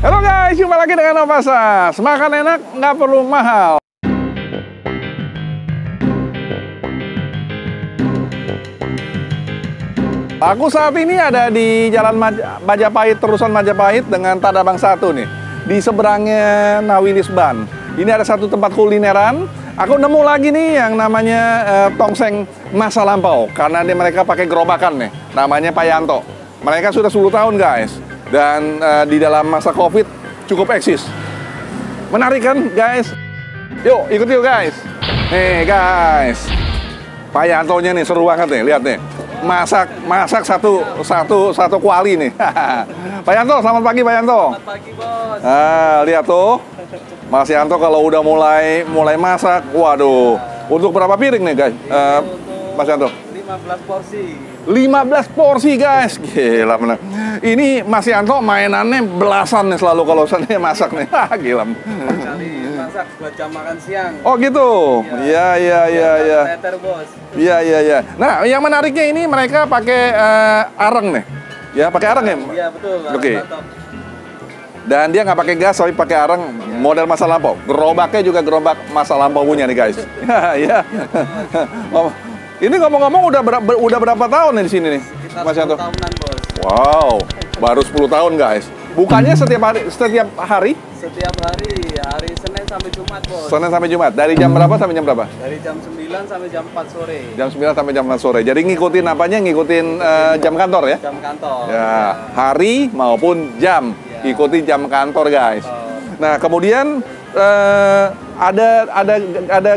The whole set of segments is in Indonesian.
Halo guys, jumpa lagi dengan Opasas. Makan enak, nggak perlu mahal. Aku saat ini ada di Jalan Majapahit, terusan Majapahit dengan Tanah Abang 1 nih. Di seberangnya Nawilis Ban. Ini ada satu tempat kulineran. Aku nemu lagi nih yang namanya tongseng masa lampau. Karena mereka pakai gerobakan nih. Namanya Pak Yanto. Mereka sudah 10 tahun guys. Dan di dalam masa Covid cukup eksis. Menarik kan guys? Yuk ikut yuk guys. Nih guys. Pak Yantonya nih seru banget nih, lihat nih. Masak satu kuali nih. Pak Yanto, selamat pagi Pak Yanto. Selamat pagi bos. Lihat tuh, Mas Yanto kalau udah mulai masak, waduh. Untuk berapa piring nih guys, Mas Yanto? 15 porsi. 15 porsi guys, gila bener. Ini Mas Yanto mainannya belasan nih selalu kalau saya masak nih, gila. Kali masak buat jam makan siang. Oh gitu, iya. Teter bos. Iya. Nah, yang menariknya ini mereka pakai areng nih, ya pakai areng ya. Iya betul. Oke. Dan dia nggak pakai gas, tapi pakai areng model masa lampau. Gerobaknya juga gerobak masa lampau punya nih guys. Iya. Ini ngomong-ngomong udah berapa tahun nih di sini nih, Mas Yanto? 10 tahunan bos. Wow, baru 10 tahun guys. Bukannya setiap hari? Setiap hari Senin sampai Jumat bos. Senin sampai Jumat. Dari jam berapa sampai jam berapa? Dari jam 9 sampai jam 4 sore. Jam 9 sampai jam 4 sore. Jadi ngikutin apanya? Ngikutin jam kantor ya? Jam kantor. Ya, hari maupun jam. Ya. Ikuti jam kantor guys. Nah, kemudian ada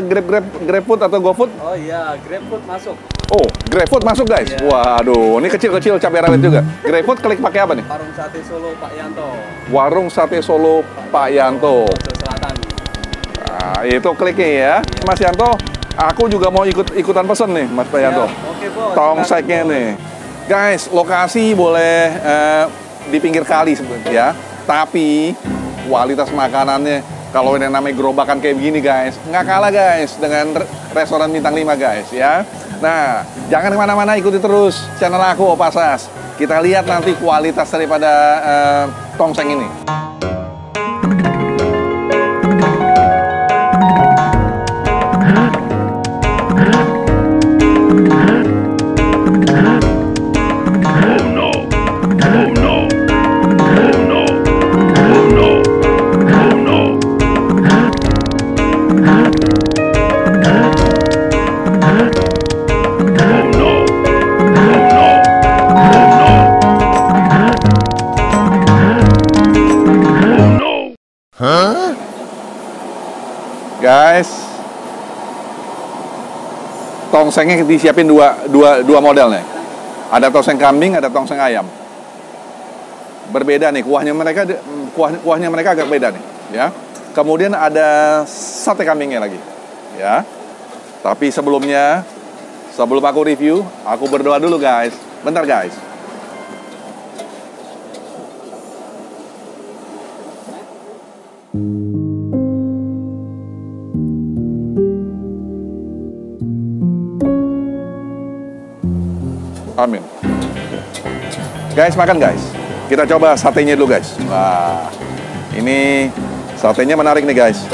GrabFood atau GoFood? Oh iya, GrabFood masuk. Oh, GrabFood masuk guys. Ya. Waduh, ini kecil-kecil cabai rawit juga. GrabFood klik pakai apa nih? Warung Sate Solo Pak Yanto. Warung Sate Solo Pak Yanto. Ojo Selatan. Nah, itu kliknya ya. Mas Yanto, aku juga mau ikutan pesen nih, Mas Pak Yanto. Oke bos. Tongseknya nih. Guys, lokasi boleh di pinggir kali sebenarnya ya. Tapi kualitas makanannya kalau yang namanya gerobakan kayak begini guys, nggak kalah guys dengan restoran bintang 5 guys ya. Nah, jangan kemana-mana, ikuti terus channel aku Opasas. Kita lihat nanti kualitas daripada tongseng ini. Guys, tongsengnya disiapin dua model nih. Ada tongseng kambing, ada tongseng ayam. Berbeda nih kuahnya mereka agak beda nih, ya. Kemudian ada sate kambingnya lagi, ya. Tapi sebelum aku review, aku berdoa dulu guys. Bentar guys. Amin. Guys, makan guys. Kita coba satenya dulu guys. Wah, ini satenya menarik nih guys.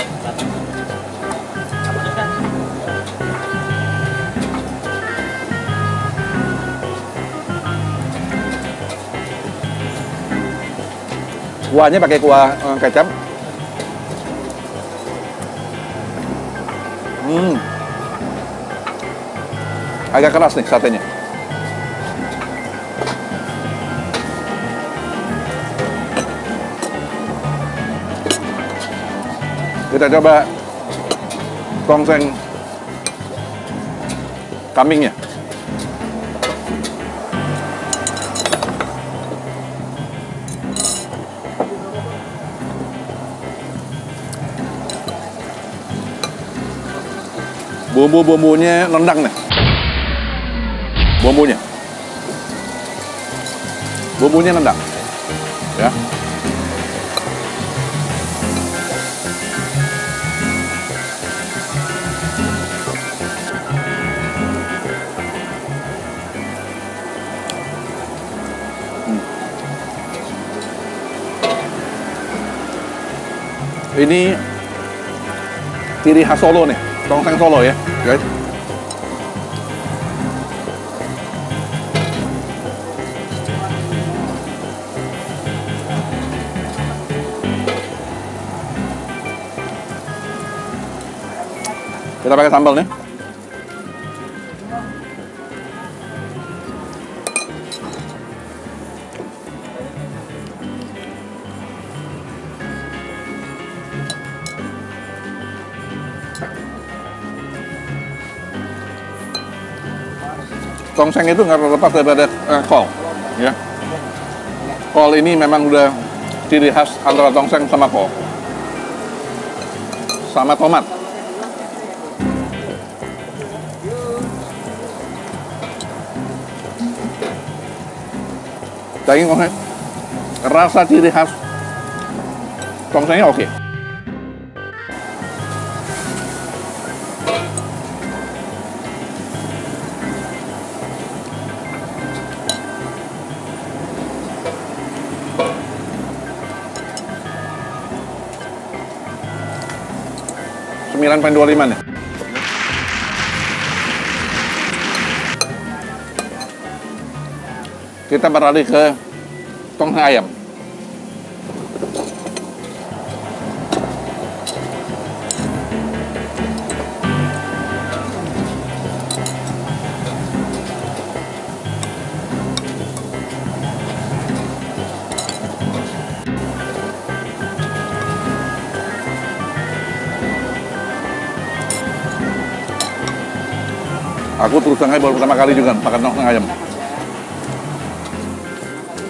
Kuahnya pakai kuah kecap. Agak keras nih satenya. Kita coba tongseng kambingnya. Bumbu-bumbunya nendang nih. Bumbunya nendang. Ya. Ini ciri khas Solo nih, tongseng Solo ya, guys. Kita pakai sambal nih. Tongseng itu nggak terlepas daripada kol, ya. Kol ini memang udah ciri khas antara tongseng sama kol, sama tomat. Daging tongseng, rasa ciri khas tongsengnya oke. $9.25 nih. Kita beralih ke tongseng ayam. Aku terus terang baru pertama kali juga makan tongseng ayam.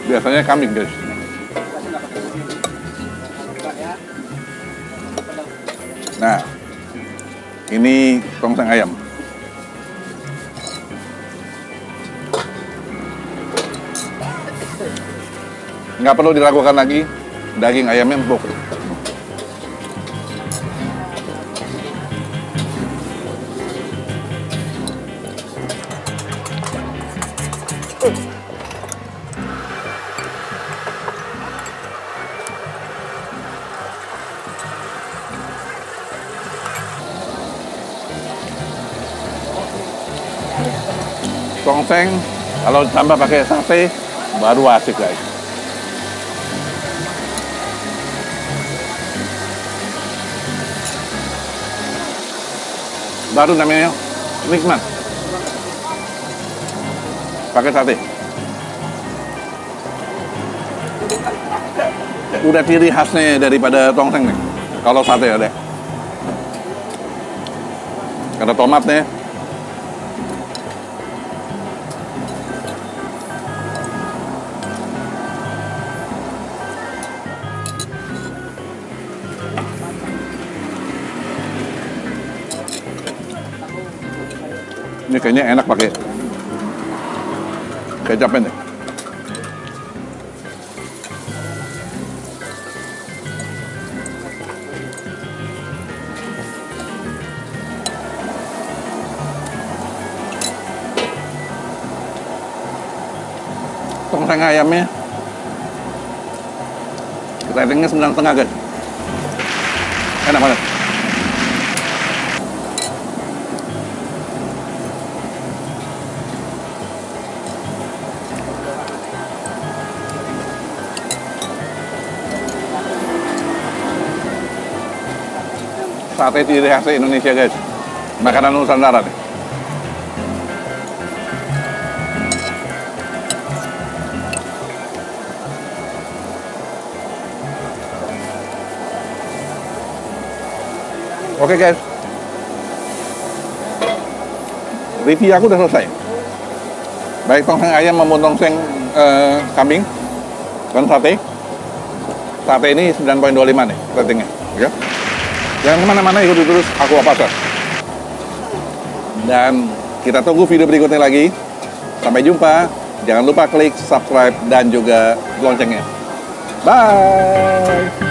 Biasanya kambing, guys. Nah, ini tongseng ayam. Nggak perlu diragukan lagi, daging ayamnya empuk. Tongseng kalau ditambah pakai sate baru asik, guys. Baru namanya nikmat. Pakai sate. Udah ciri khasnya daripada tongseng nih. Kalau sate ada. Ada tomatnya. Ini kayaknya enak pakai kecapnya nih. Tongseng ayamnya ratingnya 9,5, guys. Enak banget. Sate ciri khas Indonesia, guys. Makanan Nusantara nih. Oke, guys. Review aku udah selesai. Baik tongseng ayam maupun tongseng kambing dan sate. Sate ini 9.25 nih ratingnya, ya. Jangan kemana-mana, ikuti terus Aquapasar. Dan kita tunggu video berikutnya lagi. Sampai jumpa. Jangan lupa klik subscribe dan juga loncengnya. Bye!